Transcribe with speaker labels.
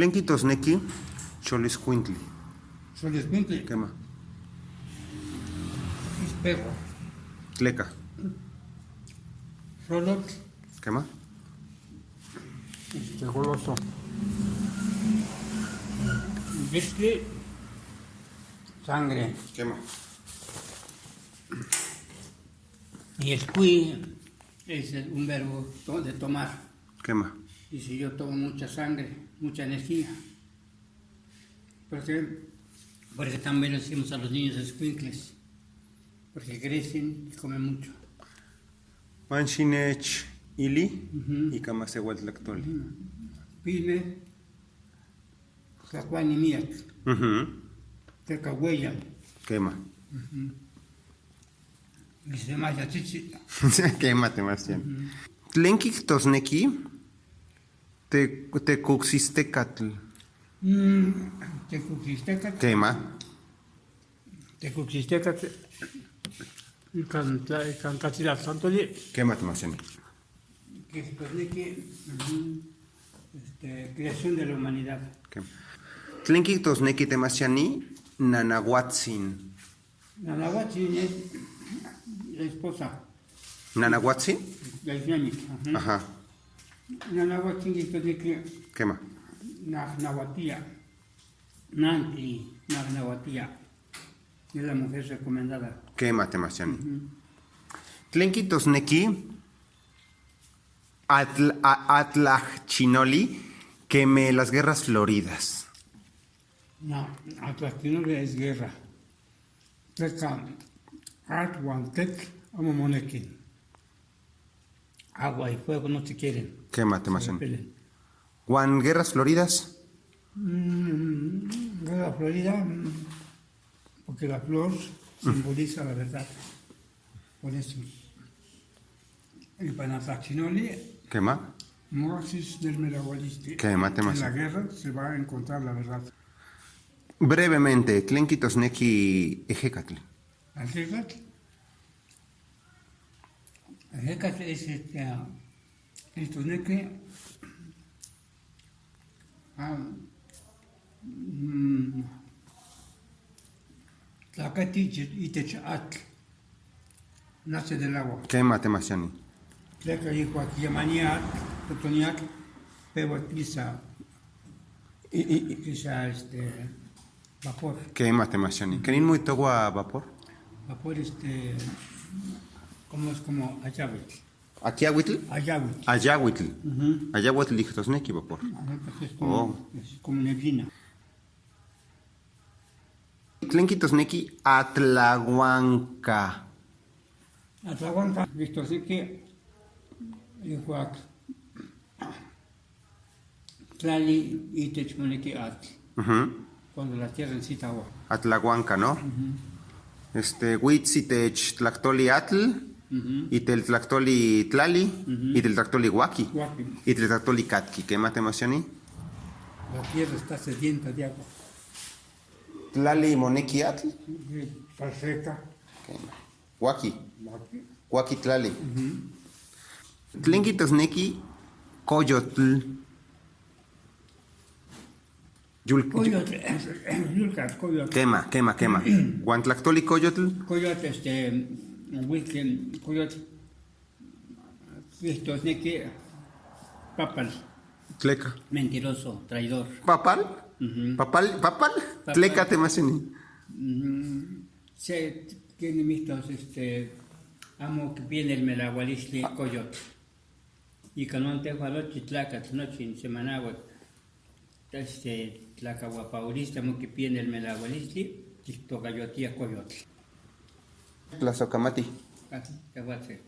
Speaker 1: Tlenki tosneki cholescuintli.
Speaker 2: Xolescuintli,
Speaker 1: Quema.
Speaker 2: espejo,
Speaker 1: Tleca.
Speaker 2: xolotl,
Speaker 1: Quema.
Speaker 2: goloso. Vistli, sangre.
Speaker 1: Quema.
Speaker 2: Y escui es un verbo de tomar.
Speaker 1: Quema.
Speaker 2: Y si yo tomo mucha sangre, mucha energía, porque también le decimos a los niños escuincles, porque crecen y comen mucho.
Speaker 1: Manchinech ili y camasehualtlactoli.
Speaker 2: Pile, tlacuani miak, tecahueya,
Speaker 1: Quema.
Speaker 2: y se maya chichi.
Speaker 1: Quémate más bien. Tlenki tosneki te cuxistecatl.
Speaker 2: Tecuxistecat,
Speaker 1: Quema.
Speaker 2: tecuxistecat, y cantachilat santoli,
Speaker 1: Quémate más bien.
Speaker 2: que es creación de la humanidad.
Speaker 1: Quema. Tlenki tosneki temasiani nanahuatzin.
Speaker 2: Nanahuatzin es la esposa,
Speaker 1: ¿Nanahuatzin?
Speaker 2: la islámica.
Speaker 1: Ajá.
Speaker 2: Nanahuatzin es que
Speaker 1: Quema.
Speaker 2: Nahuatía, Nantli, Nahuatía, es la mujer recomendada.
Speaker 1: Quémate más bien. Tlenki tosneki atlachinoli queme las guerras floridas.
Speaker 2: No, Atlastinole es guerra. Teca, Athuantec, Amomonequin. Agua y fuego no se quieren.
Speaker 1: Quémate más
Speaker 2: Se
Speaker 1: bien.
Speaker 2: repelen.
Speaker 1: ¿Juan guerras floridas?
Speaker 2: Guerra florida, porque la flor simboliza la verdad. Por eso. El Panatachinoli,
Speaker 1: Quema.
Speaker 2: Moaxis del Merahualisti.
Speaker 1: Quémate más
Speaker 2: En la
Speaker 1: bien.
Speaker 2: guerra se va a encontrar la verdad.
Speaker 1: Brevemente, Tlenki tosneki ejecatl.
Speaker 2: Ajecat. Ajecat es el toneque. Tlacati y techatl. Nace del agua.
Speaker 1: Quémate más bien.
Speaker 2: Tleca hijo aquí yamaniat, totoniat, pero pisa vapor.
Speaker 1: Quémate más bien. ¿Querín muy togua vapor?
Speaker 2: Vapor como es como ayahuitl.
Speaker 1: ¿Akiahuitl?
Speaker 2: Ayahuitl.
Speaker 1: Ayahuitl. Ayahuitl dije tosneki vapor.
Speaker 2: Es como neblina.
Speaker 1: Tlenki tosneki atlahuanca.
Speaker 2: Atlahuanca, visto así que hijo tlali y techmoneki at. Cuando la tierra necesita agua.
Speaker 1: Atlahuanca, ¿no? Huitzitech tlactoli atl, y tel tlactoli tlali, y tel tlactoli huaki,
Speaker 2: Guapi.
Speaker 1: y tel tlactoli catki. ¿Quémate más bien?
Speaker 2: La tierra está sedienta de agua.
Speaker 1: Tlali moneki atl,
Speaker 2: Está seca.
Speaker 1: huaki.
Speaker 2: Guapi.
Speaker 1: Huaki tlali. Tlenki tosneki coyotl.
Speaker 2: Coyote, yulcat, coyote.
Speaker 1: Quema. Guantlactoli coyotl.
Speaker 2: Coyote, whisky, coyote. Visto que papal,
Speaker 1: Tleca.
Speaker 2: mentiroso, traidor.
Speaker 1: ¿Papal? ¿Papal? Tlecate más bien.
Speaker 2: Se tiene vistos, amo que viene el melahualistli coyote. Y cuando antes gualochi tlacat, noche en semanagua, tlacahuapaurista, amo que viene el melahualistli, toca yo tía coyote.
Speaker 1: Tlazocamati.
Speaker 2: Así, te voy a hacer.